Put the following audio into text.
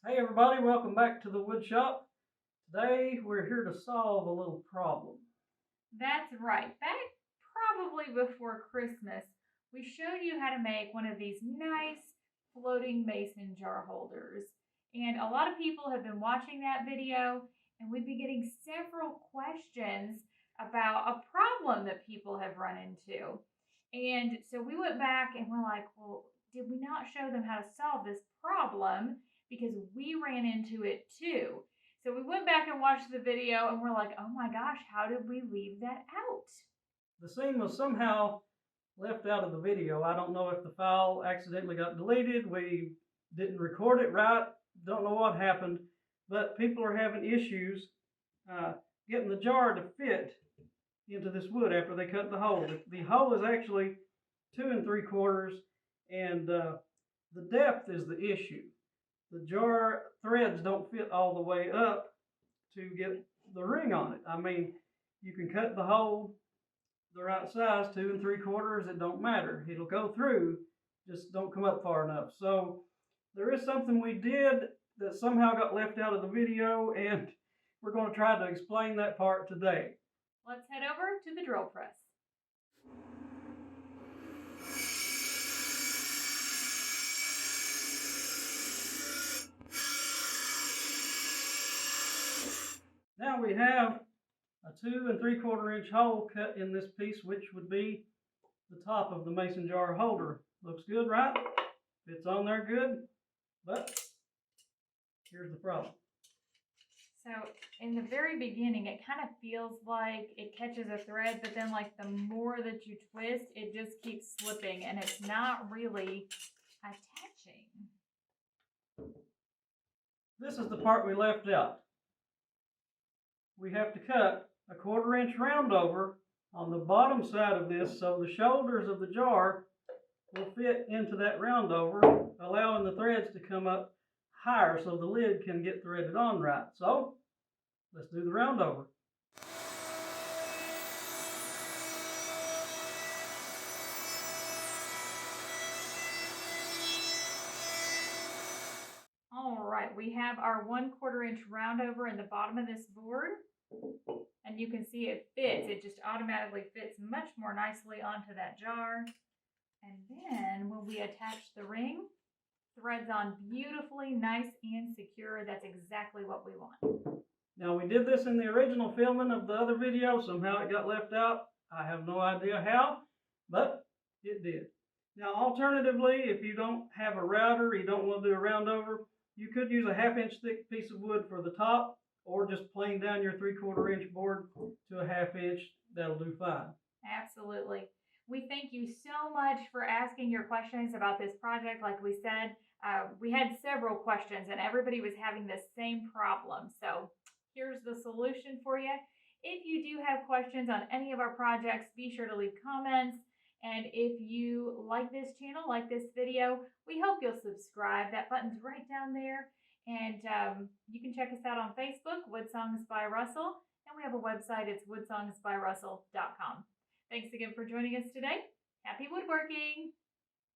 Hey everybody, welcome back to the wood shop. Today we're here to solve a little problem. That's right. Back probably before Christmas, we showed you how to make one of these nice floating mason jar holders. And a lot of people have been watching that video, and we've been getting several questions about a problem that people have run into. And so we went back and we're like, well, did we not show them how to solve this problem? Because we ran into it too. So we went back and watched the video and we're like, oh my gosh, how did we leave that out? The scene was somehow left out of the video. I don't know if the file accidentally got deleted, we didn't record it right, don't know what happened, but people are having issues getting the jar to fit into this wood after they cut the hole. The hole is actually 2 3/4, and the depth is the issue. The jar threads don't fit all the way up to get the ring on it. I mean, you can cut the hole the right size, 2 3/4, it don't matter. It'll go through, just don't come up far enough. So there is something we did that somehow got left out of the video, and we're going to try to explain that part today. Let's head over to the drill press. Now we have a 2 3/4 inch hole cut in this piece, which would be the top of the mason jar holder. Looks good, right? Fits on there good, but here's the problem. So in the very beginning, it kind of feels like it catches a thread, but then like the more that you twist, it just keeps slipping and it's not really attaching. This is the part we left out. We have to cut a 1/4 inch round over on the bottom side of this, so the shoulders of the jar will fit into that round over, allowing the threads to come up higher so the lid can get threaded on right. So let's do the round over. All right, we have our 1/4 inch round over in the bottom of this board. And you can see it fits. It just automatically fits much more nicely onto that jar. And then when we attach the ring, threads on beautifully, nice and secure. That's exactly what we want. Now we did this in the original filming of the other video. Somehow it got left out. I have no idea how, but it did. Now alternatively, if you don't have a router, you don't want to do a round over, you could use a 1/2 inch thick piece of wood for the top, or just plane down your 3/4 inch board to a 1/2 inch. That'll do fine. Absolutely. We thank you so much for asking your questions about this project. Like we said, we had several questions and everybody was having the same problem. So here's the solution for you. If you do have questions on any of our projects, be sure to leave comments. And if you like this channel, like this video, we hope you'll subscribe. That button's right down there. And you can check us out on Facebook, Wood Songs by Russell. And we have a website, it's woodsongsbyrussell.com. Thanks again for joining us today. Happy woodworking!